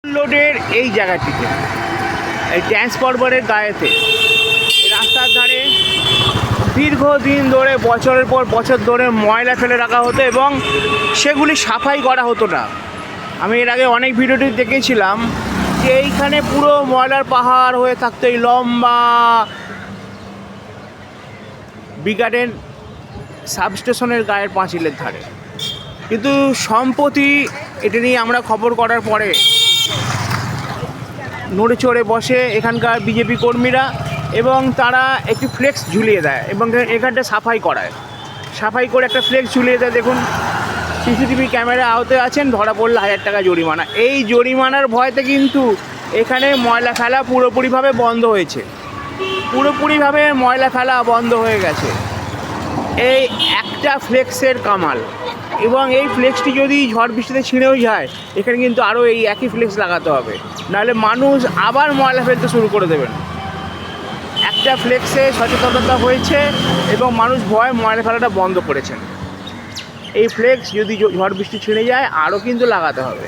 লোডের এই জায়গাটিতে, এই ট্রান্সফরমারের গায়েতে, রাস্তার ধারে দীর্ঘদিন ধরে বছরের পর বছর ধরে ময়লা ফেলে রাখা হতো এবং সেগুলি সাফাই করা হতো না। আমি এর আগে অনেক ভিডিওটি দেখেছিলাম যে এইখানে পুরো ময়লার পাহাড় হয়ে থাকতো এই লম্বা বিগার্ডেন সাবস্টেশনের গায়ের পাঁচিলের ধারে। কিন্তু সম্প্রতি এটা নিয়ে আমরা খবর করার পরে নড়ে চড়ে বসে এখানকার বিজেপি কর্মীরা এবং তারা একটি ফ্লেক্স ঝুলিয়ে দেয় এবং এখানটা সাফাই করায়। সাফাই করে একটা ফ্লেক্স ঝুলিয়ে দেয়। দেখুন, সিসিটিভি ক্যামেরা আওতায় আছেন, ধরা পড়লে 1000 টাকা জরিমানা। এই জরিমানার ভয়তে কিন্তু এখানে ময়লা ফেলা পুরোপুরিভাবে বন্ধ হয়েছে, পুরোপুরিভাবে ময়লা ফেলা বন্ধ হয়ে গেছে। এই একটা ফ্লেক্সের কামাল, এবং এই ফ্লেক্সটি যদি ঝড় বৃষ্টিতে ছিঁড়েও যায় এখানে কিন্তু আরও এই একই ফ্লেক্স লাগাতে হবে, নাহলে মানুষ আবার ময়লা ফেলতে শুরু করে দেবেন। একটা ফ্লেক্সে সচেতনতা হয়েছে এবং মানুষ ভয় ময়লা ফেলাটা বন্ধ করেছেন। এই ফ্লেক্স যদি ঝড় বৃষ্টি ছিঁড়ে যায় আরও কিন্তু লাগাতে হবে।